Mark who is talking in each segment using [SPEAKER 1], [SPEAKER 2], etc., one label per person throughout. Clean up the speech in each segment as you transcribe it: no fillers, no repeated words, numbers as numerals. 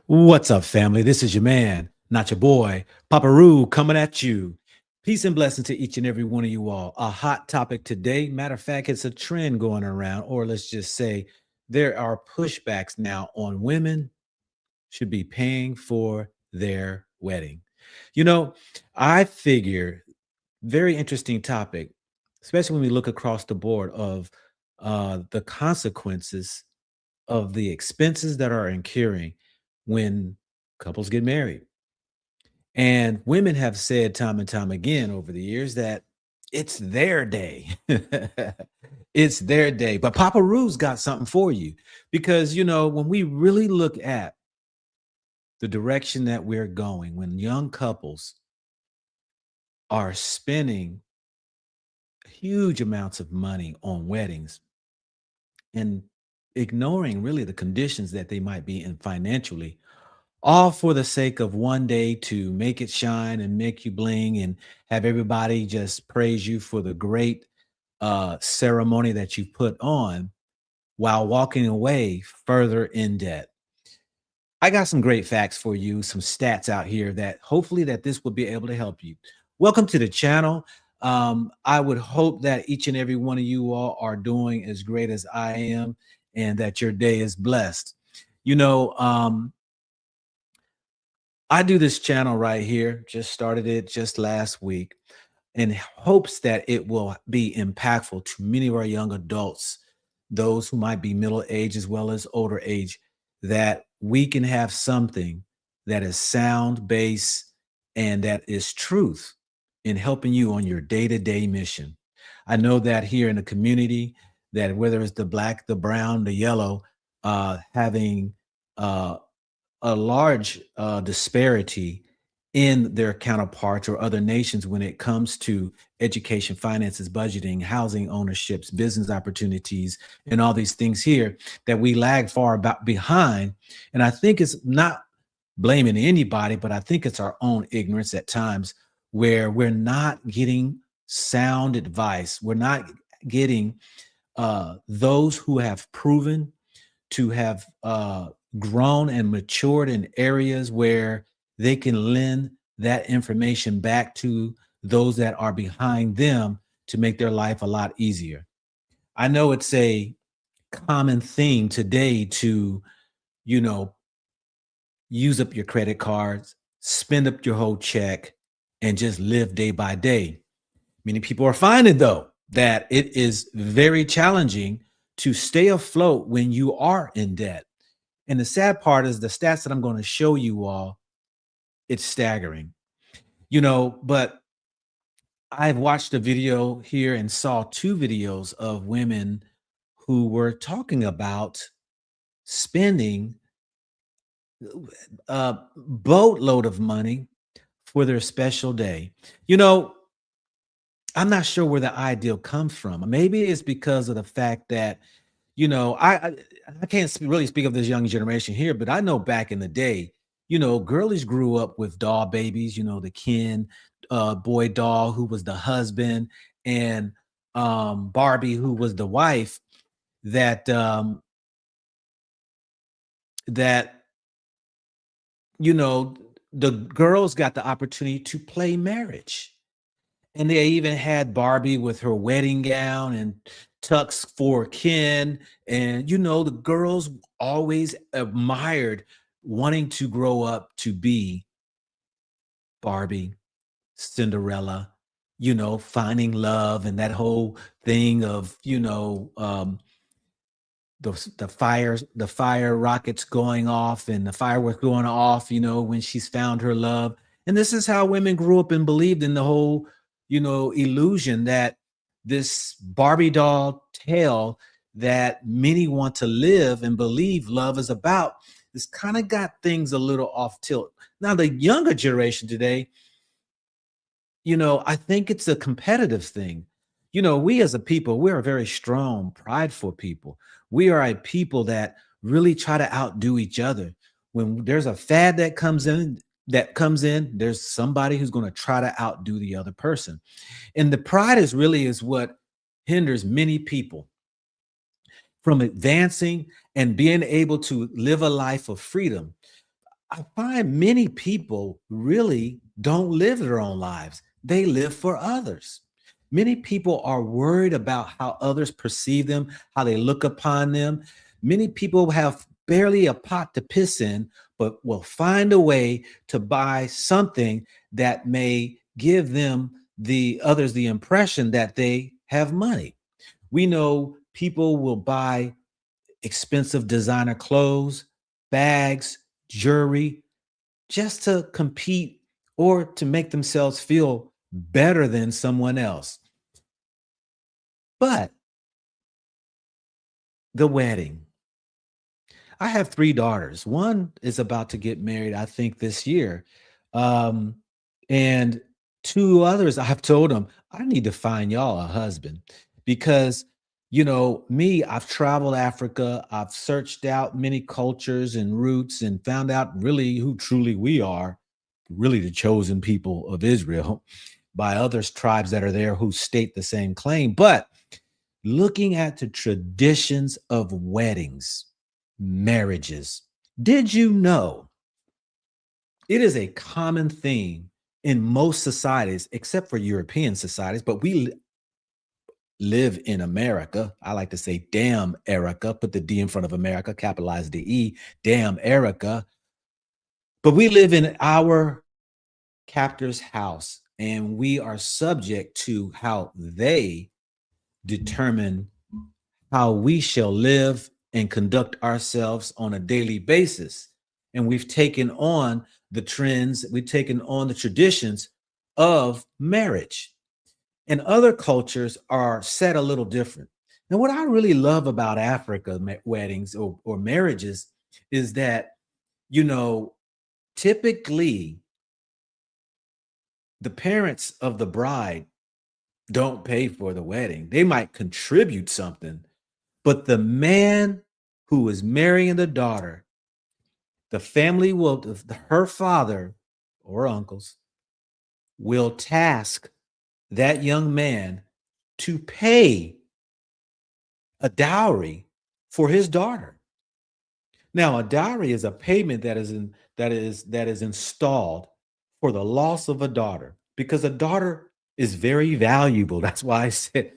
[SPEAKER 1] What's up, family? This is your man, not your boy, Papa Roo, coming at you. Peace and blessings to each and every one of you all. A hot topic today. Matter of fact, it's a trend going around, or let's just say there are pushbacks now on women should be paying for their wedding. You know, I figure very interesting topic, especially when we look across the board of the consequences of the expenses that are incurring when couples get married. And women have said time and time again over the years that it's their day. It's their day. But Papa Rue's got something for you because, when we really look at the direction that we're going, when young couples are spending huge amounts of money on weddings and ignoring really the conditions that they might be in financially, all for the sake of one day to make it shine and make you bling and have everybody just praise you for the great ceremony that you put on while walking away further in debt. I got some great facts for you, some stats out here that hopefully that this will be able to help you. Welcome to the channel. I would hope that each and every one of you all are doing as great as I am and that your day is blessed. You know, I do this channel right here, just started it just last week, in hopes that it will be impactful to many of our young adults, those who might be middle age as well as older age, that we can have something that is sound base and that is truth in helping you on your day-to-day mission. I know that here in the community, that whether it's the black, the brown, the yellow, having uh, a large disparity in their counterparts or other nations when it comes to education, finances, budgeting, housing ownerships, business opportunities, and all these things here that we lag far about behind. And I think it's not blaming anybody, but I think it's our own ignorance at times where we're not getting sound advice. We're not getting those who have proven to have grown and matured in areas where they can lend that information back to those that are behind them to make their life a lot easier. I know it's a common thing today to, you know, use up your credit cards, spend up your whole check, and just live day by day. Many people are finding, though, that it is very challenging to stay afloat when you are in debt. And the sad part is the stats that I'm going to show you all, it's staggering. But I've watched a video here and saw two videos of women who were talking about spending a boatload of money for their special day. You know, I'm not sure where the ideal comes from. Maybe it's because of the fact that, I can't really speak of this young generation here, but I know back in the day, girlies grew up with doll babies, the Ken boy doll who was the husband, and Barbie who was the wife. That you know the girls got the opportunity to play marriage. And they even had Barbie with her wedding gown and tux for Ken. And, the girls always admired wanting to grow up to be Barbie, Cinderella, finding love and that whole thing of, the fire rockets going off and the fireworks going off, when she's found her love. And this is how women grew up and believed in the whole, illusion that this Barbie doll tale that many want to live and believe love is about. This kind of got things a little off tilt. Now, the younger generation today, I think it's a competitive thing. We as a people, we're a very strong, prideful people. We are a people that really try to outdo each other. When there's a fad that comes in, there's somebody who's going to try to outdo the other person. And the pride is what hinders many people from advancing and being able to live a life of freedom. I find many people really don't live their own lives. They live for others. Many people are worried about how others perceive them, how they look upon them. Many people have barely a pot to piss in, but will find a way to buy something that may give them the others the impression that they have money. We know people will buy expensive designer clothes, bags, jewelry, just to compete or to make themselves feel better than someone else. But the wedding, I have 3 daughters. One is about to get married, I think, this year. Um, and 2 others, I've told them, "I need to find y'all a husband," because, me, I've traveled Africa, I've searched out many cultures and roots and found out really who truly we are, really the chosen people of Israel by others tribes that are there who state the same claim. But looking at the traditions of weddings, marriages. Did you know it is a common theme in most societies, except for European societies, but we live in America. I like to say, damn Erica, put the D in front of America, capitalize the E, damn Erica. But we live in our captor's house and we are subject to how they determine how we shall live and conduct ourselves on a daily basis. And we've taken on the trends, we've taken on the traditions of marriage. And other cultures are set a little different. Now, what I really love about Africa weddings or marriages is that, you know, typically the parents of the bride don't pay for the wedding. They might contribute something, but the man who is marrying the daughter, the family will, her father or uncles will task that young man to pay a dowry for his daughter. Now, a dowry is a payment that is installed for the loss of a daughter because a daughter is very valuable. That's why I said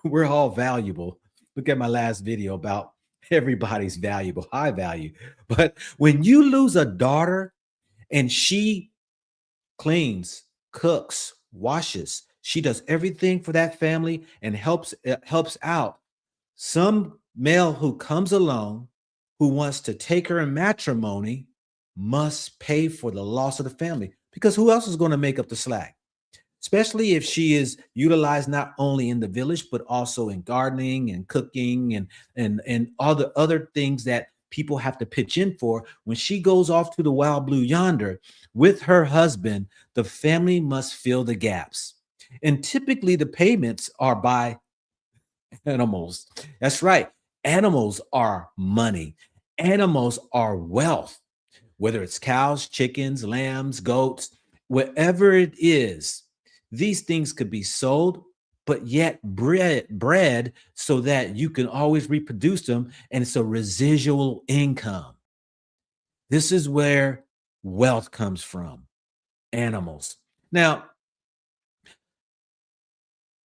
[SPEAKER 1] we're all valuable. Look at my last video about everybody's valuable, high value. But when you lose a daughter and she cleans, cooks, washes, she does everything for that family and helps out. Some male who comes along who wants to take her in matrimony must pay for the loss of the family because who else is going to make up the slack? Especially if she is utilized not only in the village but also in gardening and cooking and all the other things that people have to pitch in for. When she goes off to the wild blue yonder with her husband, the family must fill the gaps. And typically the payments are by animals. That's right. Animals are money. Animals are wealth, whether it's cows, chickens, lambs, goats, whatever it is. These things could be sold, but yet bred so that you can always reproduce them. And it's a residual income. This is where wealth comes from animals. Now,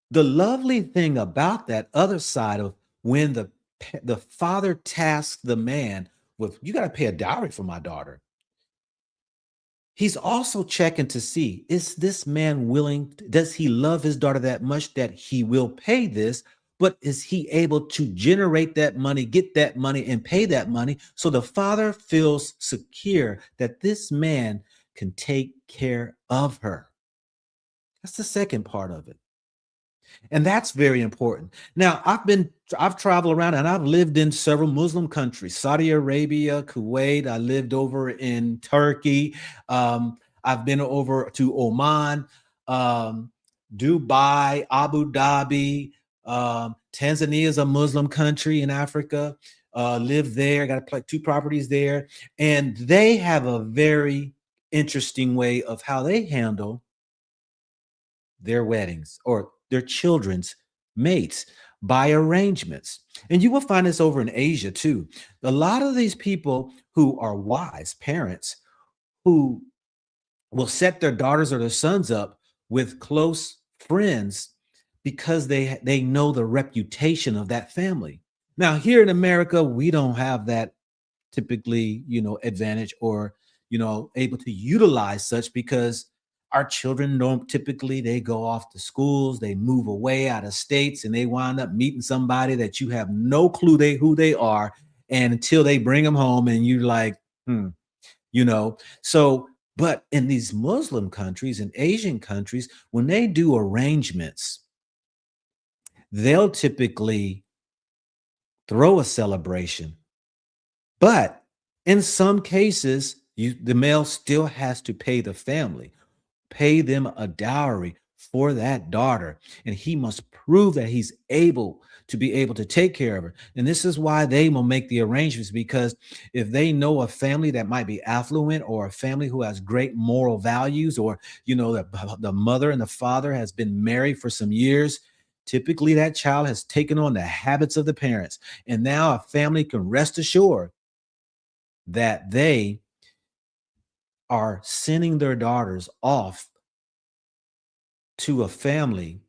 [SPEAKER 1] the lovely thing about that other side of when the father tasks the man with, you got to pay a dowry for my daughter. He's also checking to see, is this man willing, does he love his daughter that much that he will pay this? But is he able to generate that money, get that money, and pay that money? So the father feels secure that this man can take care of her. That's the second part of it. And that's very important. Now, I've traveled around and I've lived in several Muslim countries, Saudi Arabia, Kuwait. I lived over in Turkey. I've been over to Oman, um, Dubai, Abu Dhabi. Tanzania is a Muslim country in Africa. Lived there, got like 2 properties there. And they have a very interesting way of how they handle their weddings or their children's mates by arrangements. And you will find this over in Asia too. A lot of these people who are wise parents who will set their daughters or their sons up with close friends because they know the reputation of that family. Now, here in America, we don't have that typically, advantage or, able to utilize such because our children don't typically they go off to schools, they move away out of states and they wind up meeting somebody that you have no clue who they are. And until they bring them home and you're like, hmm, so but in these Muslim countries and Asian countries, when they do arrangements, they'll typically throw a celebration. But in some cases, the male still has to pay the family, pay them a dowry for that daughter, and he must prove that he's able to be able to take care of her. And this is why they will make the arrangements because if they know a family that might be affluent or a family who has great moral values or the mother and the father has been married for some years, typically that child has taken on the habits of the parents. And now a family can rest assured that they are sending their daughters off to a family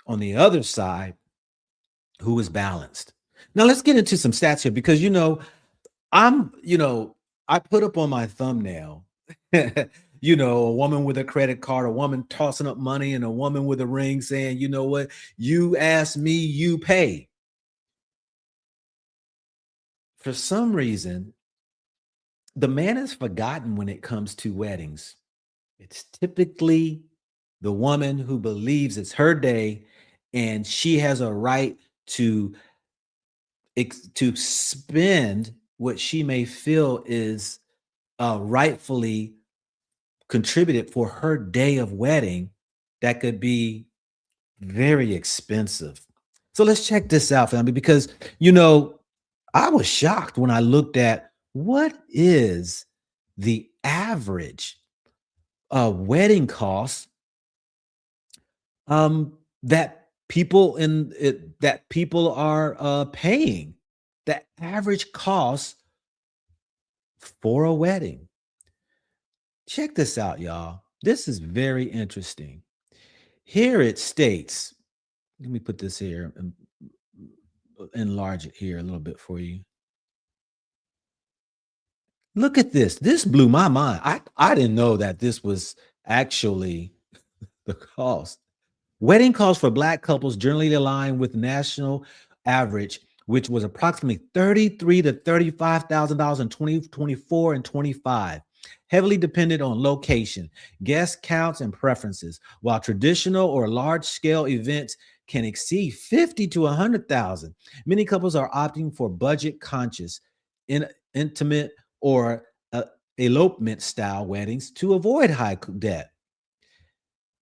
[SPEAKER 1] on the other side who is balanced. Now let's get into some stats here because I'm, I put up on my thumbnail, a woman with a credit card, a woman tossing up money, and a woman with a ring saying, you know what, you ask me, you pay. For some reason, the man is forgotten when it comes to weddings. It's typically the woman who believes it's her day and she has a right to to spend what she may feel is rightfully contributed for her day of wedding that could be very expensive. So let's check this out, family, because I was shocked when I looked at what is the average wedding cost that people are paying. The average cost for a wedding. Check this out, y'all. This is very interesting. Here it states, let me put this here and enlarge it here a little bit for you. Look at this. This blew my mind. I didn't know that this was actually the cost. Wedding costs for Black couples generally align with national average, which was approximately $33,000 to $35,000 in 2024 and 25, heavily dependent on location, guest counts, and preferences. While traditional or large-scale events can exceed 50 to 100,000, many couples are opting for budget-conscious, intimate, or elopement-style weddings to avoid high debt.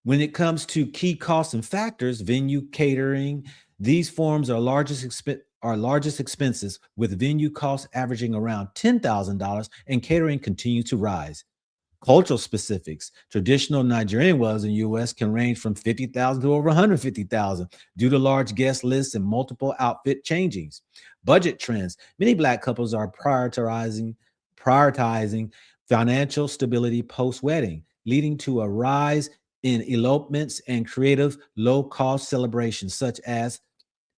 [SPEAKER 1] When it comes to key costs and factors, venue, catering, these forms are largest expenses, with venue costs averaging around $10,000 and catering continue to rise. Cultural specifics. Traditional Nigerian weddings in the US can range from 50,000 to over 150,000 due to large guest lists and multiple outfit changings. Budget trends. Many Black couples are prioritizing financial stability post-wedding, leading to a rise in elopements and creative low-cost celebrations such as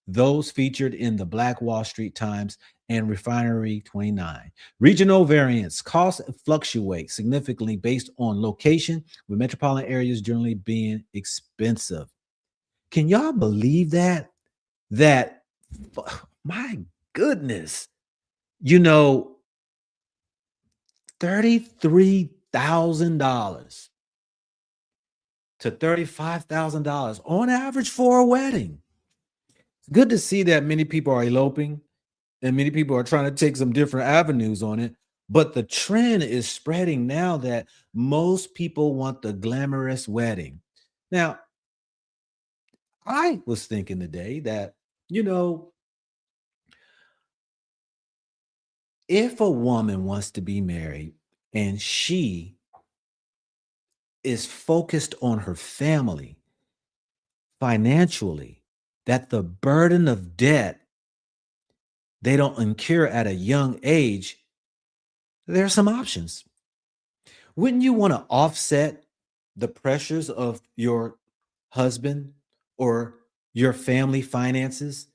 [SPEAKER 1] those featured in the Black Wall Street Times and Refinery 29. Regional variance. Costs fluctuate significantly based on location, with metropolitan areas generally being expensive. Can y'all believe that? That, my goodness, $33,000 to $35,000 on average for a wedding. It's good to see that many people are eloping and many people are trying to take some different avenues on it. But the trend is spreading now that most people want the glamorous wedding. Now, I was thinking today that, if a woman wants to be married and she is focused on her family financially, that the burden of debt they don't incur at a young age, there are some options. Wouldn't you want to offset the pressures of your husband or your family finances?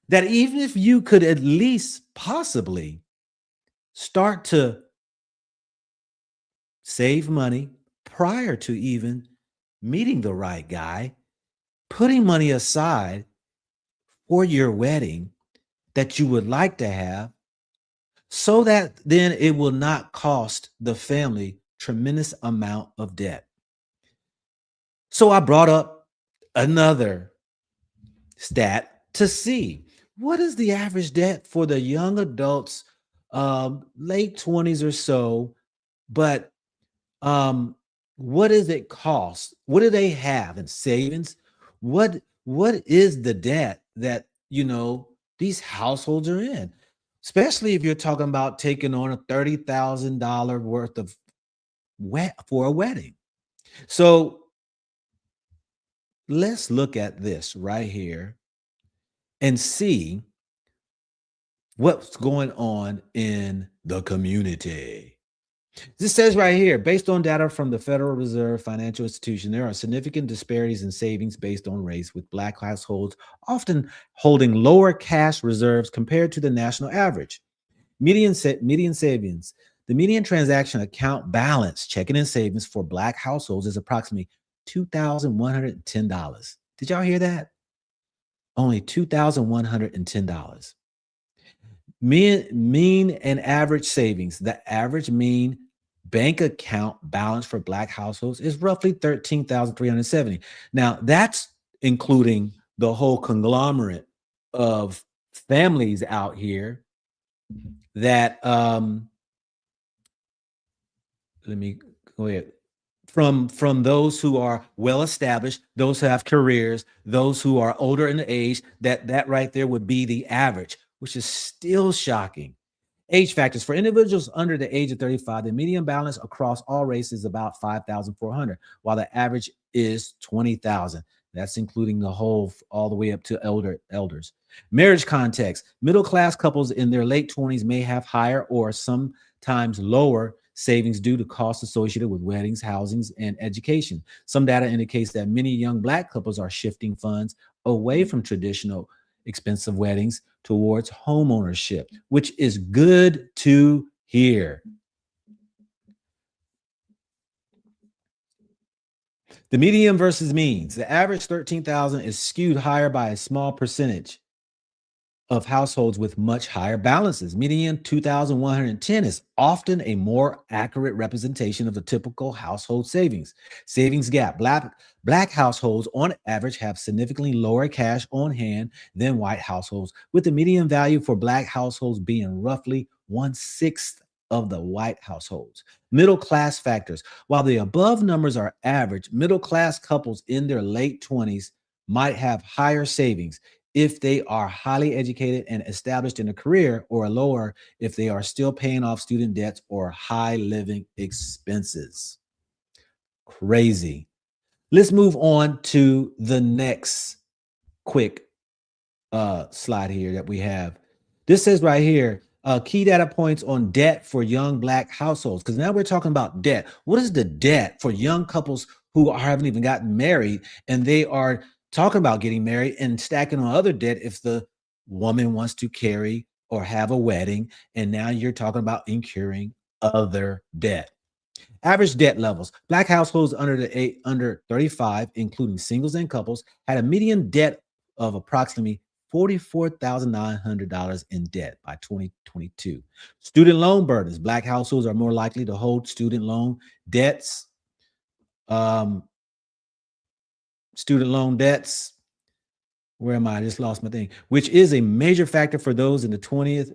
[SPEAKER 1] That even if you could at least possibly start to save money prior to even meeting the right guy, putting money aside for your wedding that you would like to have, so that then it will not cost the family tremendous amount of debt. So I brought up another stat to see what is the average debt for the young adults, late 20s or so, but um, what does it cost? What do they have in savings? What is the debt that these households are in? Especially if you're talking about taking on a $30,000 worth of for a wedding. So let's look at this right here and see what's going on in the community. This says right here, based on data from the Federal Reserve Financial Institution, there are significant disparities in savings based on race, with Black households often holding lower cash reserves compared to the national average. Median savings. The median transaction account balance, checking and savings for Black households is approximately $2,110. Did y'all hear that? Only $2,110. Mean and average savings. The average mean bank account balance for Black households is roughly 13,370. Now, that's including the whole conglomerate of families out here that let me go ahead. From those who are well established, those who have careers, those who are older in age, that right there would be the average, which is still shocking. Age factors. For individuals under the age of 35, the median balance across all races is about 5,400, while the average is 20,000. That's including the whole all the way up to elders. Marriage context. Middle class couples in their late 20s may have higher or sometimes lower savings due to costs associated with weddings, housings, and education. Some data indicates that many young Black couples are shifting funds away from traditional expensive weddings towards home ownership, which is good to hear. The median versus means. The average 13,000 is skewed higher by a small percentage of households with much higher balances. Median 2,110 is often a more accurate representation of the typical household savings. Savings gap. Black households on average have significantly lower cash on hand than white households, with the median value for Black households being roughly 1/6 of the white households. Middle class factors. While the above numbers are average, middle class couples in their late 20s might have higher savings if they are highly educated and established in a career, or lower if they are still paying off student debts or high living expenses. Crazy. Let's move on to the next quick slide here that we have. This says right here, key data points on debt for young Black households. Because now we're talking about debt. What is the debt for young couples who haven't even gotten married, and they are talking about getting married and stacking on other debt if the woman wants to carry or have a wedding, and now you're talking about incurring other debt. Average debt levels. Black households under 35, including singles and couples, had a median debt of approximately $44,900 in debt by 2022. Student loan burdens. Black households are more likely to hold student loan debts. Student loan debts. Where am I? I just lost my thing. Which is a major factor for those in the 20s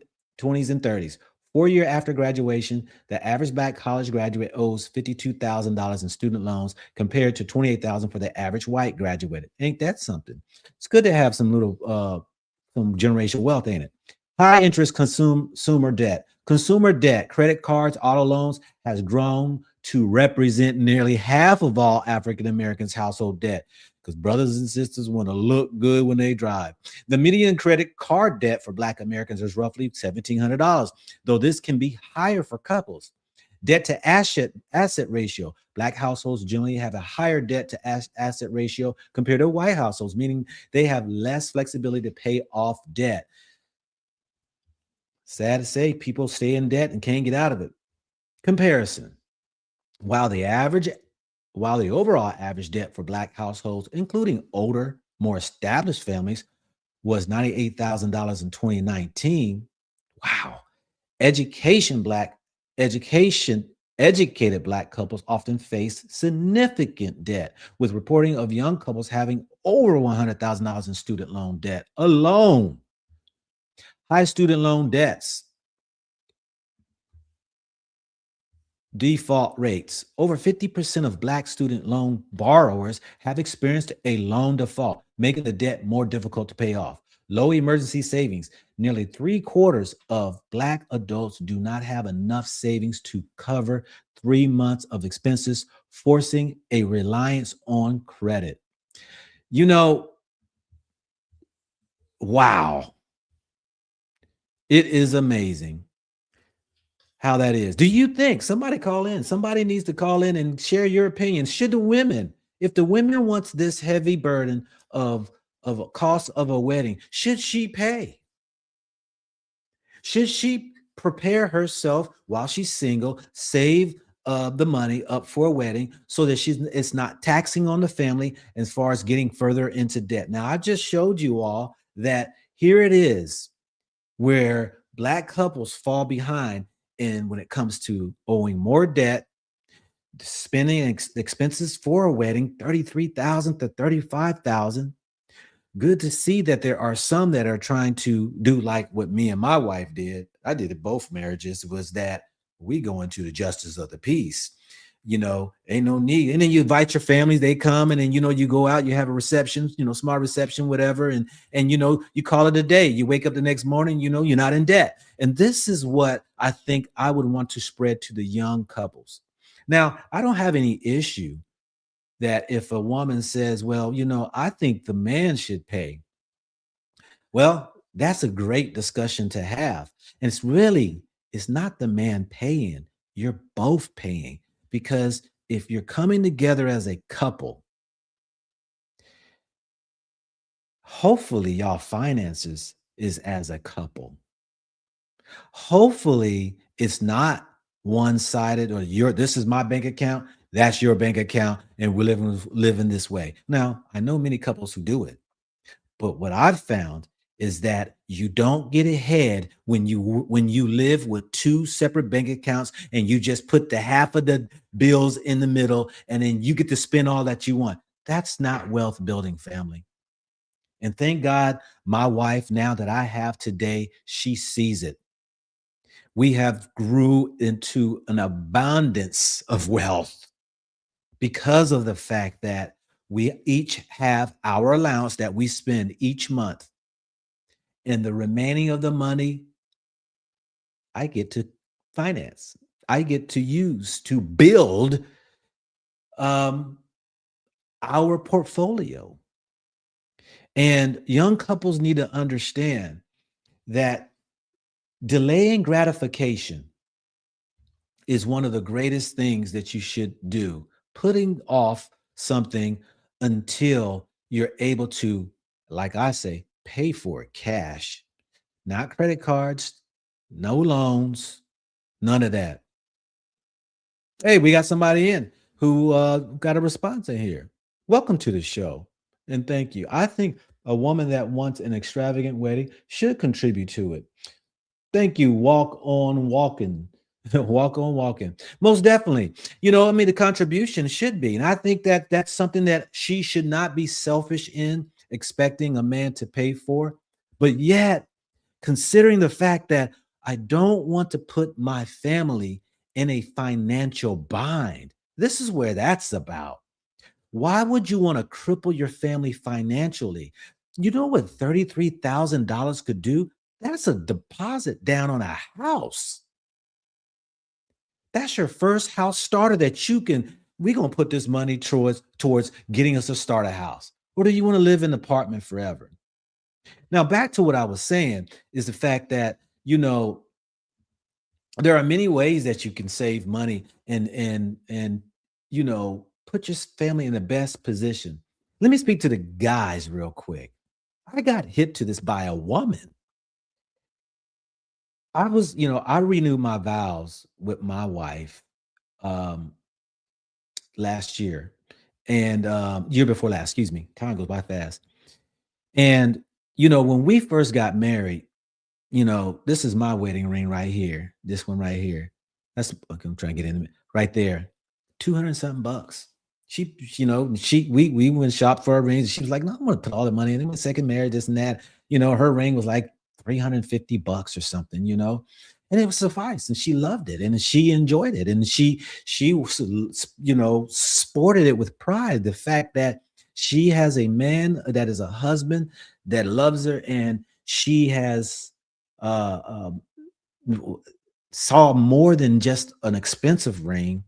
[SPEAKER 1] and 30s. 4 years after graduation, the average Black college graduate owes $52,000 in student loans compared to $28,000 for the average white graduate. Ain't that something? It's good to have some generational wealth, ain't it? High interest consumer debt. Consumer debt, credit cards, auto loans has grown to represent nearly half of all African Americans' household debt, because brothers and sisters want to look good when they drive. The median credit card debt for Black Americans is roughly $1,700, though this can be higher for couples. Debt to asset ratio. Black households generally have a higher debt to asset ratio compared to white households, meaning they have less flexibility to pay off debt. Sad to say, people stay in debt and can't get out of it. Comparison. While the average, while the overall average debt for Black households, including older, more established families, was $98,000 in 2019. Wow. Education Black education Educated Black couples often face significant debt, with reporting of young couples having over $100,000 in student loan debt alone. High student loan debts, default rates. Over 50% of Black student loan borrowers have experienced a loan default, making the debt more difficult to pay off. Low emergency savings. Nearly three-quarters of Black adults do not have enough savings to cover 3 months of expenses, forcing a reliance on credit. You know, wow, it is amazing how that is. Do you think somebody call in? Somebody needs to call in and share your opinion. Should the women, if the women wants this heavy burden of a cost of a wedding, should she pay? Should she prepare herself while she's single, save the money up for a wedding so that it's not taxing on the family as far as getting further into debt? Now, I just showed you all that here it is where Black couples fall behind and when it comes to owing more debt, spending expenses for a wedding, 33,000 to 35,000. Good to see that there are some that are trying to do like what me and my wife did. I did it both marriages, was that we go into the justice of the peace. Ain't no need. And then you invite your families, they come, and then you go out, you have a reception, smart reception, whatever, and you call it a day. You wake up the next morning, you're not in debt. And this is what I think I would want to spread to the young couples. Now, I don't have any issue that if a woman says, well, I think the man should pay. Well, that's a great discussion to have. And it's not the man paying, you're both paying. Because if you're coming together as a couple, hopefully y'all finances is as a couple. Hopefully it's not one-sided or this is my bank account, that's your bank account, and we're living this way. Now, I know many couples who do it, but what I've found is that you don't get ahead when you live with two separate bank accounts and you just put the half of the bills in the middle and then you get to spend all that you want. That's not wealth building, family. And thank God my wife, now that I have today, she sees it. We have grew into an abundance of wealth because of the fact that we each have our allowance that we spend each month. And the remaining of the money, I get to finance. I get to use to build our portfolio. And young couples need to understand that delaying gratification is one of the greatest things that you should do. Putting off something until you're able to, like I say, pay for it cash, not credit cards, no loans, none of that. Hey, we got somebody in who got a response in here. Welcome to the show, and thank you. I think a woman that wants an extravagant wedding should contribute to it. Thank you. Walk on walking. Walk on walking. Most definitely. The contribution should be. And I think that that's something that she should not be selfish in expecting a man to pay for. But yet, considering the fact that I don't want to put my family in a financial bind, this is where that's about. Why would you want to cripple your family financially? You know what $33,000 could do? That's a deposit down on a house. That's your first house starter that we're going to put this money towards getting us to start a house. Or do you want to live in an apartment forever? Now, back to what I was saying is the fact that, there are many ways that you can save money and put your family in the best position. Let me speak to the guys real quick. I got hit to this by a woman. I renewed my vows with my wife um last year, and year before last, excuse me. Time goes by fast. And when we first got married, this is my wedding ring right here. This one right here. That's okay, I'm trying to get in right there. 200 something bucks. We went shop for a ring. She was like, no, I'm gonna put all the money in. My second marriage, this and that. Her ring was like 350 bucks or something, and it was suffice. And she loved it and she enjoyed it. And she was, sported it with pride. The fact that she has a man that is a husband that loves her, and she has uh, um, saw more than just an expensive ring,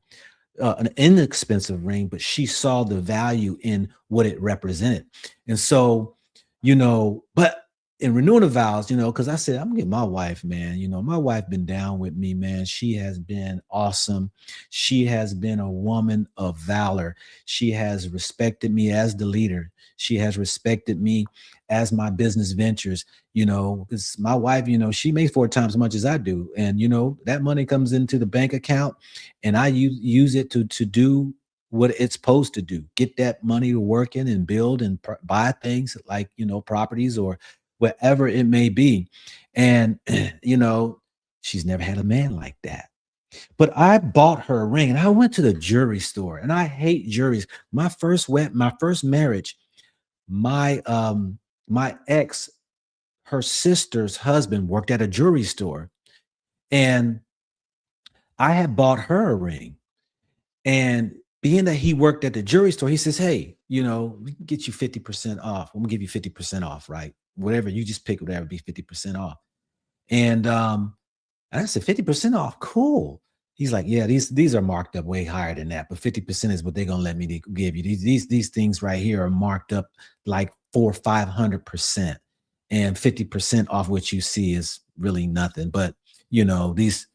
[SPEAKER 1] an inexpensive ring, but she saw the value in what it represented. And so, but in renewing the vows, because I said, I'm gonna get my wife, man. My wife been down with me, man. She has been awesome. She has been a woman of valor. She has respected me as the leader. She has respected me as my business ventures, because my wife, she makes 4 times as much as I do. And that money comes into the bank account and I use it to do what it's supposed to do. Get that money to work in and build and buy things like, properties or whatever it may be. And she's never had a man like that. But I bought her a ring and I went to the jewelry store, and I hate juries. My first marriage, my ex, her sister's husband worked at a jewelry store, and I had bought her a ring. And being that he worked at the jewelry store, he says, hey, we can get you 50% off. I'm gonna give you 50% off, right? Whatever, you just pick whatever, be 50% off. And I said, 50% off, cool. He's like, yeah, these are marked up way higher than that, but 50% is what they're gonna let me give you. These things right here are marked up like 400-500%, and 50% off what you see is really nothing. But it was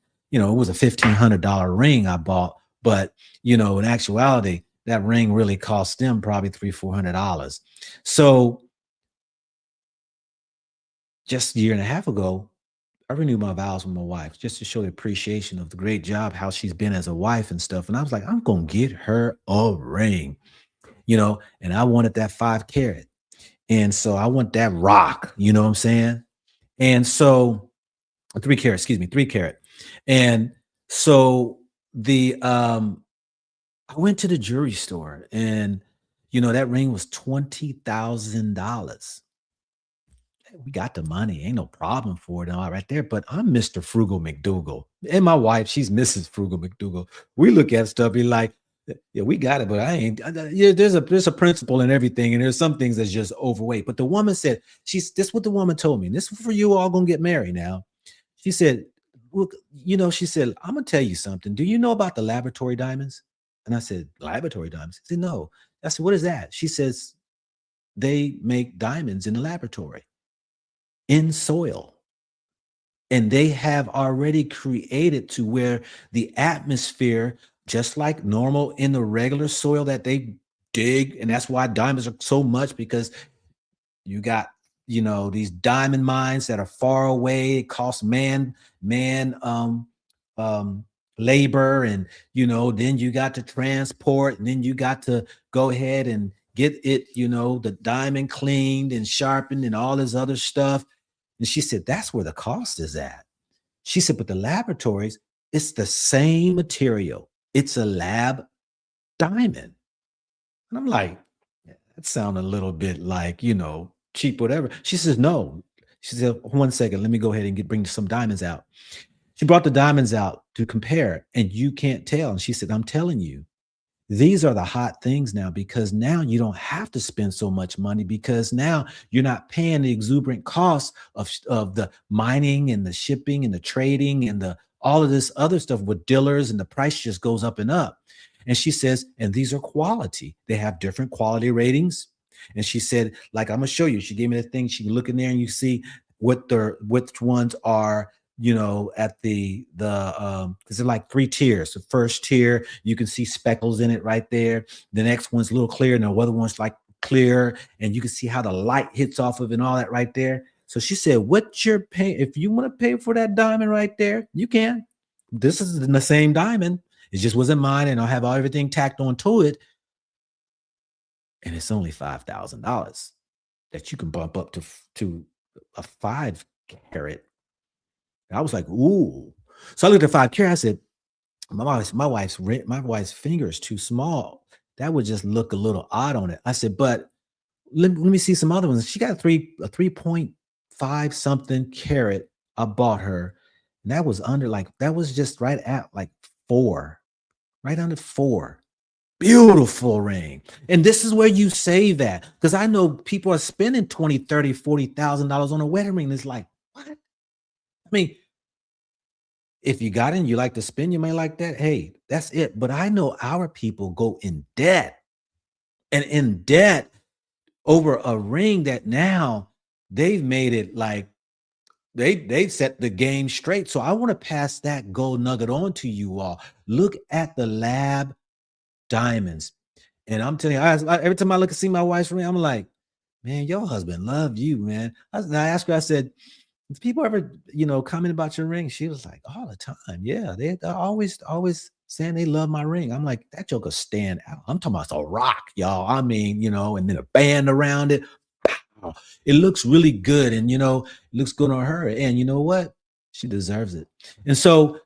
[SPEAKER 1] a $1,500 ring I bought, but in actuality, that ring really cost them probably $300-400. So just a year and a half ago, I renewed my vows with my wife just to show the appreciation of the great job, how she's been as a wife and stuff. And I was like, I'm gonna get her a ring, and I wanted that 5 carat. And so I want that rock, you know what I'm saying? And so 3 carat, excuse me, 3 carat. And so I went to the jewelry store, and that ring was $20,000. We got the money, ain't no problem for it and all right there. But I'm Mr. Frugal McDougal, and my wife, she's Mrs. Frugal McDougal. We look at stuff, be like, yeah, we got it, but I ain't. Yeah, there's a principle in everything, and there's some things that's just overweight. But the woman said, this what the woman told me. And this is for you all gonna get married now. She said, well, she said, I'm gonna tell you something. Do you know about the laboratory diamonds? And I said, laboratory diamonds. She said, no. I said, what is that? She says, they make diamonds in the laboratory, in soil. And they have already created to where the atmosphere, just like normal in the regular soil that they dig, and that's why diamonds are so much, because you got these diamond mines that are far away. It costs man um labor, and then you got to transport, and then you got to go ahead and get it, the diamond cleaned and sharpened and all this other stuff. And she said, that's where the cost is at. She said, but the laboratories, it's the same material. It's a lab diamond. And I'm like, that sounds a little bit like, cheap, whatever. She says, no. She said, 1 second, let me go ahead and bring some diamonds out. She brought the diamonds out to compare, and you can't tell. And she said, I'm telling you, these are the hot things now, because now you don't have to spend so much money, because now you're not paying the exuberant costs of the mining and the shipping and the trading and the all of this other stuff with dealers, and the price just goes up and up. And she says, and these are quality. They have different quality ratings. And she said, like, I'm gonna show you. She gave me the thing. She can look in there and you see which ones are at because they're like three tiers. The first tier, you can see speckles in it right there. The next one's a little clear, and the other one's like clear, and you can see how the light hits off of it and all that right there. So she said, "What you're paying? If you want to pay for that diamond right there, you can. This is the same diamond. It just wasn't mine, and I'll have everything tacked onto it, and it's only $5,000 that you can bump up to a 5 carat." I was like, "Ooh." So I looked at 5 carat. I said, my wife's finger is too small. That would just look a little odd on it. I said, "But let me see some other ones." She got a 3.5 something carat. I bought her. And that was just right at like 4, right under 4. Beautiful ring. And this is where you save that. Because I know people are spending 20, 30, $40,000 on a wedding ring. It's like, what? I mean, if you got it and you like to spend, you may like that. Hey, that's it. But I know our people go in debt and in debt over a ring that now they've made it like they set the game straight. So I want to pass that gold nugget on to you all. Look at the lab diamonds. And I'm telling you, every time I look and see my wife's ring, I'm like, man, your husband loved you, man. I asked her, I said, "Do people ever, comment about your ring?" She was like, "All the time. Yeah, they're always saying they love my ring." I'm like, "That joker stand out." I'm talking about a rock, y'all. I mean, and then a band around it. Pow. It looks really good. And, it looks good on her. And you know what? She deserves it. And so,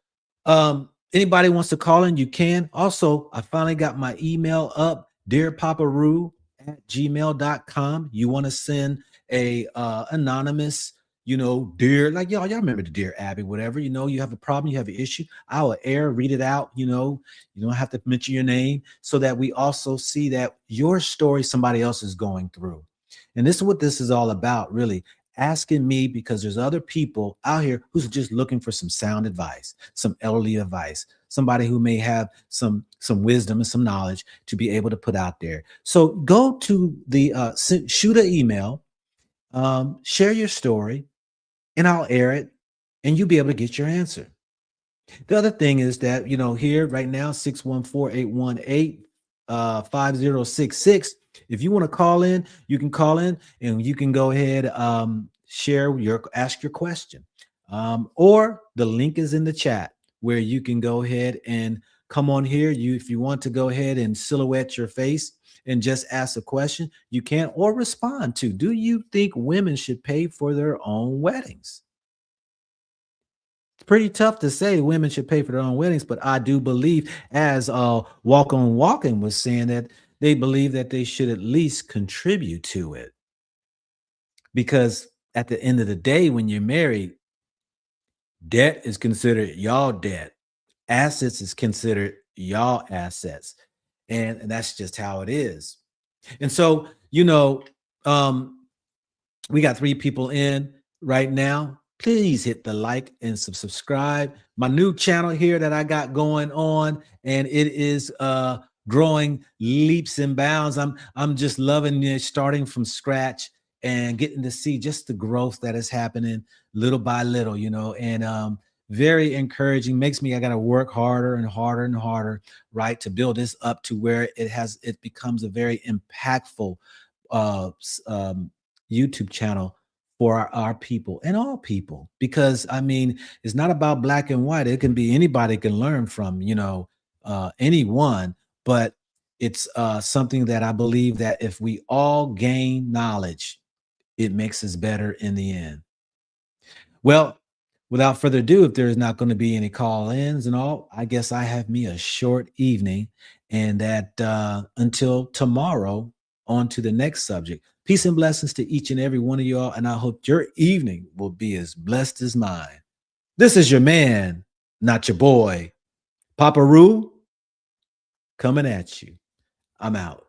[SPEAKER 1] anybody wants to call in, you can. Also, I finally got my email up, dearpaparu@gmail.com. You want to send a anonymous, dear, like y'all remember the Dear Abby, whatever, you have a problem, you have an issue, I will read it out, you don't have to mention your name, so that we also see that your story somebody else is going through. And this is what this is all about, really. Asking me, because there's other people out here who's just looking for some sound advice, some elderly advice, somebody who may have some wisdom and some knowledge to be able to put out there. So go to the shoot an email, share your story, and I'll air it, and you'll be able to get your answer. The other thing is that, here right now, 614-818 5066. If you want to call in, you can call in and you can go ahead, ask your question. Or the link is in the chat where you can go ahead and come on here. If you want to go ahead and silhouette your face and just ask a question, you can, or respond to, do you think women should pay for their own weddings? It's pretty tough to say women should pay for their own weddings, but I do believe, as Walk on Walking was saying, that they believe that they should at least contribute to it. Because at the end of the day, when you're married, debt is considered y'all debt. Assets is considered y'all assets. And that's just how it is. And so, we got 3 people in right now. Please hit the like and subscribe. My new channel here that I got going on, and it is growing leaps and bounds. I'm just loving it, starting from scratch and getting to see just the growth that is happening little by little, and very encouraging. Makes me, I got to work harder and harder and harder, right, to build this up to where it becomes a very impactful YouTube channel for our people and all people. Because I mean, it's not about black and white. It can be anybody can learn from, anyone, but it's something that I believe that if we all gain knowledge, it makes us better in the end. Well, without further ado, if there's not going to be any call-ins and all, I guess I have me a short evening, and that until tomorrow, on to the next subject. Peace and blessings to each and every one of y'all, and I hope your evening will be as blessed as mine. This is your man, not your boy, Papa Roo, coming at you. I'm out.